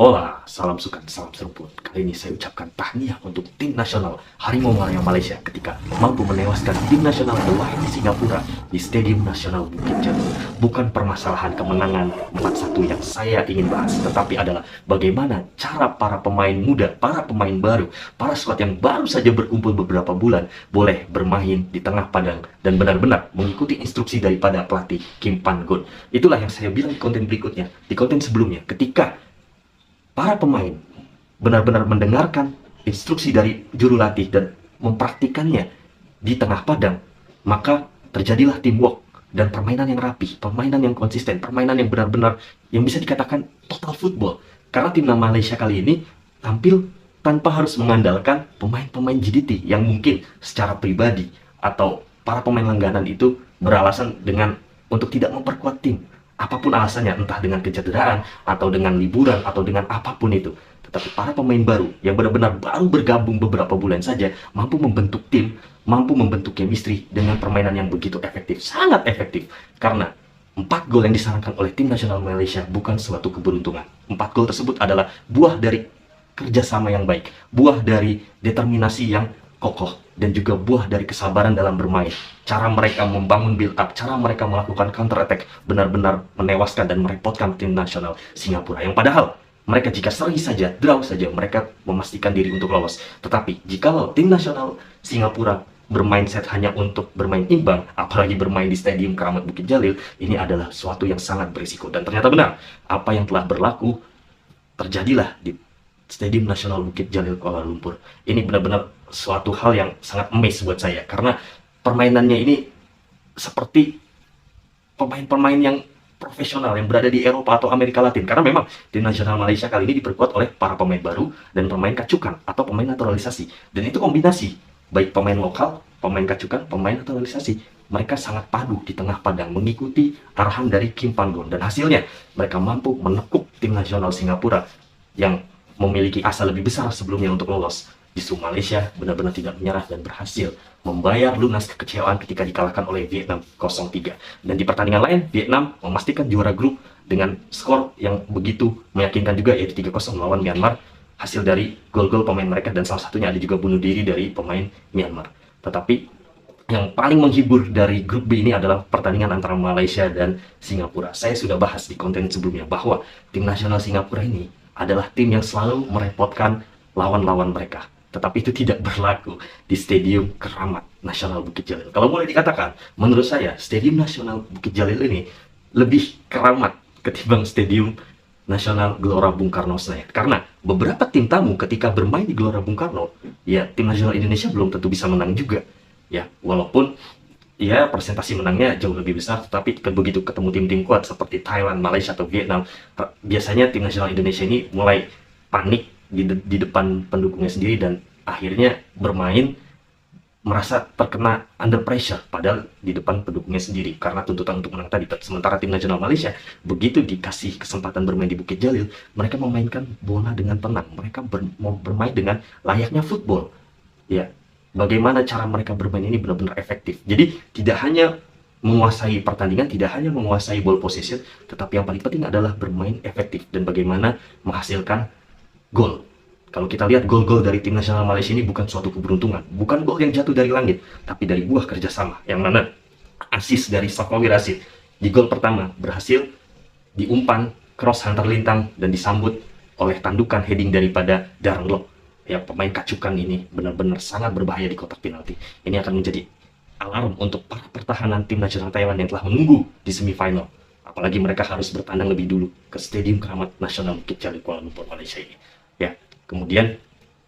Hola, salam sukan, salam seruput. Kali ini saya ucapkan tahniah untuk tim nasional Harimau Malaya Malaysia ketika mampu menewaskan tim nasional The Lion di Singapura di Stadium Nasional Bukit Jalil. Bukan permasalahan kemenangan 4-1 yang saya ingin bahas, tetapi adalah bagaimana cara para pemain muda, para pemain baru, para squad yang baru saja berkumpul beberapa bulan boleh bermain di tengah padang dan benar-benar mengikuti instruksi daripada pelatih Kim Pan Gon. Itulah yang saya bilang di konten berikutnya, di konten sebelumnya, ketika para pemain benar-benar mendengarkan instruksi dari juru latih dan mempraktikannya di tengah padang, maka terjadilah teamwork dan permainan yang rapi, permainan yang konsisten, permainan yang benar-benar yang bisa dikatakan total football. Karena timnas Malaysia kali ini tampil tanpa harus mengandalkan pemain-pemain GDT yang mungkin secara pribadi atau para pemain langganan itu beralasan dengan untuk tidak memperkuat tim, apapun alasannya, entah dengan kecederaan atau dengan liburan atau dengan apapun itu. Tetapi para pemain baru yang benar-benar baru bergabung beberapa bulan saja mampu membentuk tim, mampu membentuk chemistry dengan permainan yang begitu efektif, sangat efektif. Karena 4 gol yang disarankan oleh tim nasional Malaysia bukan suatu keberuntungan. 4 gol tersebut adalah buah dari kerjasama yang baik, buah dari determinasi yang kokoh, dan juga buah dari kesabaran dalam bermain. Cara mereka membangun build up, cara mereka melakukan counter attack benar-benar menewaskan dan merepotkan tim nasional Singapura. Yang padahal mereka jika seri saja, draw saja, mereka memastikan diri untuk lolos. Tetapi jikalau tim nasional Singapura bermindset hanya untuk bermain imbang, apalagi bermain di Stadium Keramat Bukit Jalil, ini adalah suatu yang sangat berisiko. Dan ternyata benar, apa yang telah berlaku terjadilah di Stadium Nasional Bukit Jalil Kuala Lumpur. Ini benar-benar suatu hal yang sangat amazed buat saya, karena permainannya ini seperti pemain-pemain yang profesional yang berada di Eropa atau Amerika Latin. Karena memang tim nasional Malaysia kali ini diperkuat oleh para pemain baru dan pemain kacukan atau pemain naturalisasi. Dan itu kombinasi, baik pemain lokal, pemain kacukan, pemain naturalisasi. Mereka sangat padu di tengah padang mengikuti arahan dari Kim Pan Gon. Dan hasilnya mereka mampu menekuk tim nasional Singapura yang memiliki asa lebih besar sebelumnya untuk lolos. Justru Malaysia benar-benar tidak menyerah dan berhasil membayar lunas kekecewaan ketika dikalahkan oleh Vietnam 0-3. Dan di pertandingan lain, Vietnam memastikan juara grup dengan skor yang begitu meyakinkan juga, yaitu 3-0 melawan Myanmar, hasil dari gol-gol pemain mereka, dan salah satunya ada juga bunuh diri dari pemain Myanmar. Tetapi yang paling menghibur dari grup B ini adalah pertandingan antara Malaysia dan Singapura. Saya sudah bahas di konten sebelumnya bahwa tim nasional Singapura ini adalah tim yang selalu merepotkan lawan-lawan mereka. Tetapi itu tidak berlaku di Stadium Keramat Nasional Bukit Jalil. Kalau boleh dikatakan, menurut saya Stadium Nasional Bukit Jalil ini lebih keramat ketimbang Stadium Nasional Gelora Bung Karno Senayan. Karena beberapa tim tamu ketika bermain di Gelora Bung Karno, ya tim nasional Indonesia belum tentu bisa menang juga. Ya, walaupun ya persentase menangnya jauh lebih besar, tetapi begitu ketemu tim-tim kuat seperti Thailand, Malaysia atau Vietnam, biasanya tim nasional Indonesia ini mulai panik di depan pendukungnya sendiri dan akhirnya bermain merasa terkena under pressure padahal di depan pendukungnya sendiri karena tuntutan untuk menang tadi. Sementara tim nasional Malaysia begitu dikasih kesempatan bermain di Bukit Jalil, mereka memainkan bola dengan tenang, mereka mau bermain dengan layaknya football. Ya, bagaimana cara mereka bermain ini benar-benar efektif. Jadi tidak hanya menguasai pertandingan, tidak hanya menguasai ball possession, tetapi yang paling penting adalah bermain efektif dan bagaimana menghasilkan gol. Kalau kita lihat gol-gol dari tim nasional Malaysia ini bukan suatu keberuntungan, bukan gol yang jatuh dari langit, tapi dari buah kerjasama, yang mana assist dari Safawi Rashid di gol pertama berhasil diumpan cross antar lintang dan disambut oleh tandukan heading daripada Darren Lock. Ya, pemain kacukan ini benar-benar sangat berbahaya di kotak penalti. Ini akan menjadi alarm untuk para pertahanan tim nasional Thailand yang telah menunggu di semifinal. Apalagi mereka harus bertandang lebih dulu ke Stadium Keramat Nasional Bukit Jalil Kuala Lumpur, Malaysia ini. Ya, kemudian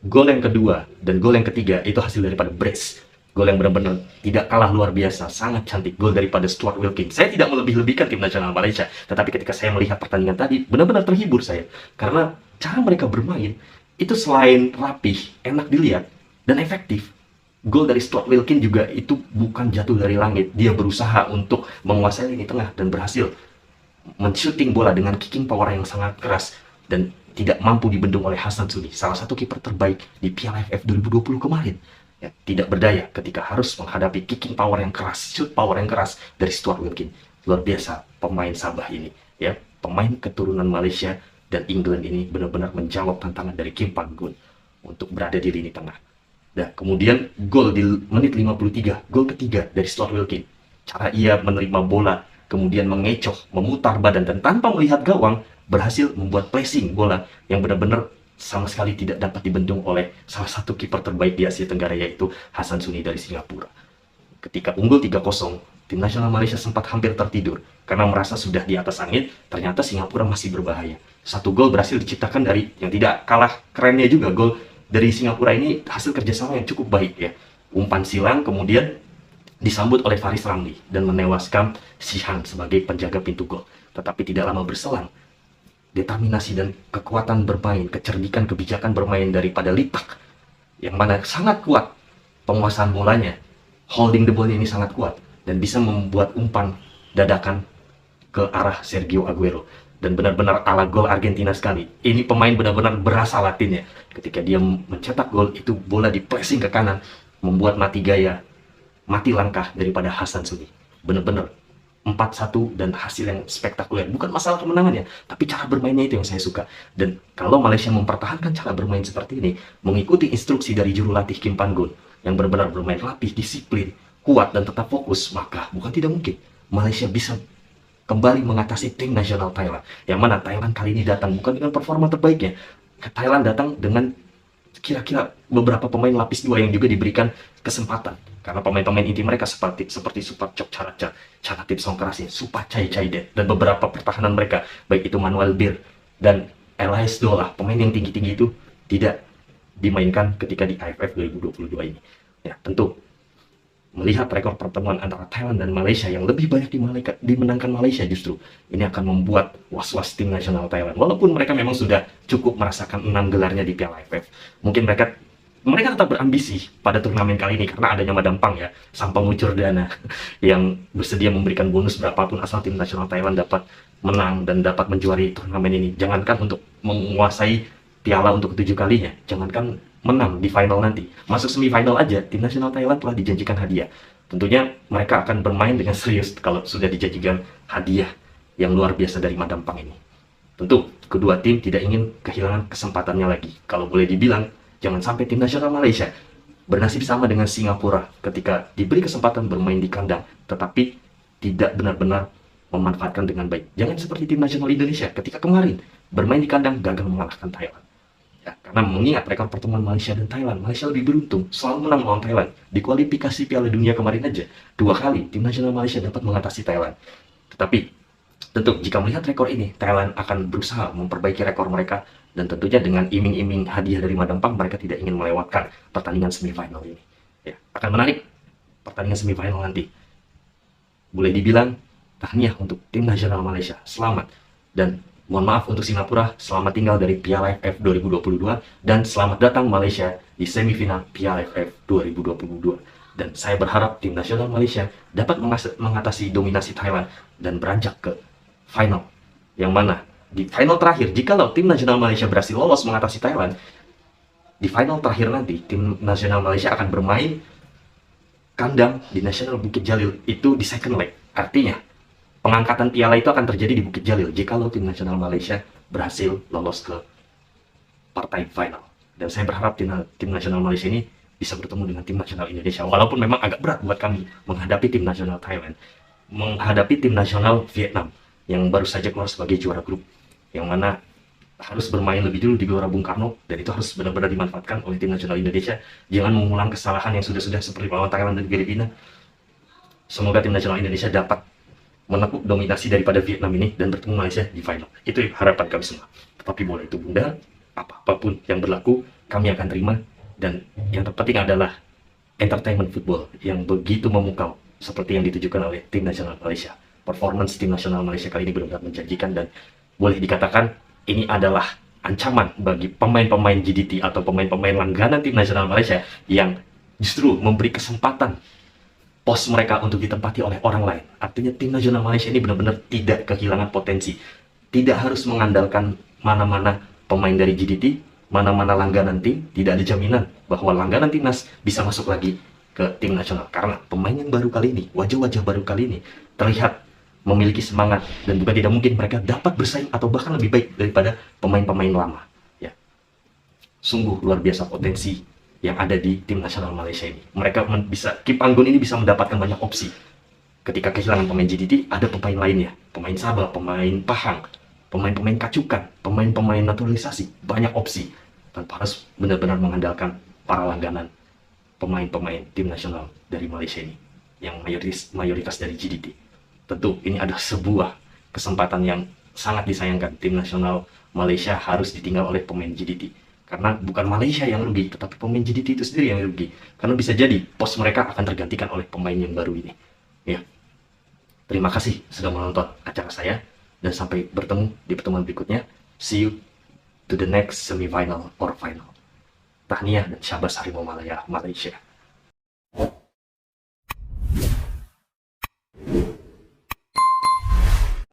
gol yang kedua dan gol yang ketiga itu hasil daripada brace. Gol yang benar-benar tidak kalah luar biasa, sangat cantik. Gol daripada Stuart Wilkin. Saya tidak melebih-lebihkan tim nasional Malaysia, tetapi ketika saya melihat pertandingan tadi, benar-benar terhibur saya. Karena cara mereka bermain itu selain rapih, enak dilihat, dan efektif. Gol dari Stuart Wilkin juga itu bukan jatuh dari langit. Dia berusaha untuk menguasai lini tengah dan berhasil men-shooting bola dengan kicking power yang sangat keras dan tidak mampu dibendung oleh Hasan Sudi, salah satu kiper terbaik di Piala AFF 2020 kemarin. Ya, tidak berdaya ketika harus menghadapi kicking power yang keras, shoot power yang keras dari Stuart Wilkin. Luar biasa pemain Sabah ini, ya, pemain keturunan Malaysia dan England ini benar-benar menjawab tantangan dari Kim Pan-gun untuk berada di lini tengah. Dan kemudian gol di menit 53, gol ketiga dari Stuart Wilkin. Cara ia menerima bola, kemudian mengecoh, memutar badan, dan tanpa melihat gawang, berhasil membuat pressing bola yang benar-benar sama sekali tidak dapat dibendung oleh salah satu kiper terbaik di Asia Tenggara, yaitu Hasan Suni dari Singapura. Ketika unggul 3-0, tim nasional Malaysia sempat hampir tertidur karena merasa sudah di atas angin. Ternyata Singapura masih berbahaya. Satu gol berhasil diciptakan dari, yang tidak kalah kerennya juga, gol dari Singapura ini hasil kerjasama yang cukup baik ya. Umpan silang kemudian disambut oleh Faris Ramli dan menewaskan Sihan sebagai penjaga pintu gol. Tetapi tidak lama berselang, determinasi dan kekuatan bermain, kecerdikan, kebijakan bermain daripada Litak, yang mana sangat kuat penguasaan bolanya, holding the ball ini sangat kuat, dan bisa membuat umpan dadakan ke arah Sergio Aguero. Dan benar-benar ala gol Argentina sekali. Ini pemain benar-benar berasa Latinnya. Ketika dia mencetak gol, itu bola di pressing ke kanan, membuat mati gaya, mati langkah daripada Hasan Suni. Benar-benar 4-1 dan hasil yang spektakuler. Bukan masalah kemenangannya, tapi cara bermainnya itu yang saya suka. Dan kalau Malaysia mempertahankan cara bermain seperti ini, mengikuti instruksi dari juru latih Kim Pan-gun, yang benar-benar bermain rapih, disiplin, kuat, dan tetap fokus, maka bukan tidak mungkin Malaysia bisa kembali mengatasi tim nasional Thailand. Yang mana Thailand kali ini datang bukan dengan performa terbaiknya. Thailand datang dengan kira-kira beberapa pemain lapis 2 yang juga diberikan kesempatan. Karena pemain-pemain inti mereka seperti Supachok Characha, Chanatip Songkrasin, Supachai Chaidet, dan beberapa pertahanan mereka, baik itu Manuel Bir dan Elias Dolah, pemain yang tinggi-tinggi itu tidak dimainkan ketika di AFF 2022 ini. Ya, tentu melihat rekor pertemuan antara Thailand dan Malaysia yang lebih banyak dimenangkan Malaysia, justru ini akan membuat was-was tim nasional Thailand. Walaupun mereka memang sudah cukup merasakan 6 gelarnya di Piala AFF, mungkin mereka tetap berambisi pada turnamen kali ini karena adanya Madam Pang ya, sang pengucur dana yang bersedia memberikan bonus berapapun asal tim nasional Thailand dapat menang dan dapat menjuari turnamen ini. Jangankan untuk menguasai piala untuk ke-7 kalinya, jangankan menang di final nanti, masuk semifinal aja tim nasional Thailand telah dijanjikan hadiah. Tentunya mereka akan bermain dengan serius kalau sudah dijanjikan hadiah yang luar biasa dari Madam Pang ini. Tentu kedua tim tidak ingin kehilangan kesempatannya lagi. Kalau boleh dibilang, jangan sampai tim nasional Malaysia bernasib sama dengan Singapura ketika diberi kesempatan bermain di kandang tetapi tidak benar-benar memanfaatkan dengan baik. Jangan seperti tim nasional Indonesia ketika kemarin bermain di kandang gagal mengalahkan Thailand. Ya, karena mengingat rekor pertemuan Malaysia dan Thailand, Malaysia lebih beruntung selalu menang melawan Thailand. Di kualifikasi Piala Dunia kemarin aja, 2 kali tim nasional Malaysia dapat mengatasi Thailand. Tetapi tentu jika melihat rekor ini, Thailand akan berusaha memperbaiki rekor mereka, dan tentunya dengan iming-iming hadiah dari Madam Pang, mereka tidak ingin melewatkan pertandingan semifinal ini. Ya, akan menarik pertandingan semifinal nanti. Boleh dibilang tahniah untuk tim nasional Malaysia, selamat, dan mohon maaf untuk Singapura, selamat tinggal dari Piala AFF 2022, dan selamat datang Malaysia di semifinal Piala AFF 2022. Dan saya berharap tim nasional Malaysia dapat mengatasi dominasi Thailand dan beranjak ke final. Yang mana di final terakhir, jikalau tim nasional Malaysia berhasil lolos mengatasi Thailand, di final terakhir nanti tim nasional Malaysia akan bermain kandang di Nasional Bukit Jalil, itu di second leg. Artinya pengangkatan piala itu akan terjadi di Bukit Jalil jikalau tim nasional Malaysia berhasil lolos ke partai final. Dan saya berharap tim nasional Malaysia ini bisa bertemu dengan tim nasional Indonesia. Walaupun memang agak berat buat kami menghadapi tim nasional Thailand, menghadapi tim nasional Vietnam yang baru saja keluar sebagai juara grup, yang mana harus bermain lebih dulu di Gelora Bung Karno, dan itu harus benar-benar dimanfaatkan oleh tim nasional Indonesia. Jangan mengulang kesalahan yang sudah-sudah seperti melawan Thailand dan Filipina. Semoga tim nasional Indonesia dapat menekuk dominasi daripada Vietnam ini dan bertemu Malaysia di final. Itu harapan kami semua. Tetapi bola itu bunda, apapun yang berlaku kami akan terima, dan yang terpenting adalah entertainment football yang begitu memukau seperti yang ditujukan oleh tim nasional Malaysia. Performance tim nasional Malaysia kali ini benar-benar menjanjikan, dan boleh dikatakan ini adalah ancaman bagi pemain-pemain GDT atau pemain-pemain langganan tim nasional Malaysia yang justru memberi kesempatan pos mereka untuk ditempati oleh orang lain. Artinya tim nasional Malaysia ini benar-benar tidak kehilangan potensi. Tidak harus mengandalkan mana-mana pemain dari GDT, mana-mana langganan tim. Tidak ada jaminan bahwa langganan timnas bisa masuk lagi ke tim nasional. Karena pemain yang baru kali ini, wajah-wajah baru kali ini terlihat memiliki semangat, dan bukan tidak mungkin mereka dapat bersaing atau bahkan lebih baik daripada pemain-pemain lama. Ya, sungguh luar biasa potensi yang ada di tim nasional Malaysia ini. Mereka bisa, Kim Anggun ini bisa mendapatkan banyak opsi. Ketika kehilangan pemain JDT, ada pemain lainnya, pemain Sabah, pemain Pahang, pemain-pemain Kacukan, pemain-pemain naturalisasi, banyak opsi, tanpa harus benar-benar mengandalkan para langganan pemain-pemain tim nasional dari Malaysia ini yang mayoritas dari JDT. Tentu ini adalah sebuah kesempatan yang sangat disayangkan. Tim nasional Malaysia harus ditinggal oleh pemain JDT, karena bukan Malaysia yang rugi, tetapi pemain JDT itu sendiri yang rugi, karena bisa jadi pos mereka akan tergantikan oleh pemain yang baru ini. Ya, terima kasih sudah menonton acara saya, dan sampai bertemu di pertemuan berikutnya. See you to the next semifinal or final. Tahniah dan syabas Harimau Malaya Malaysia.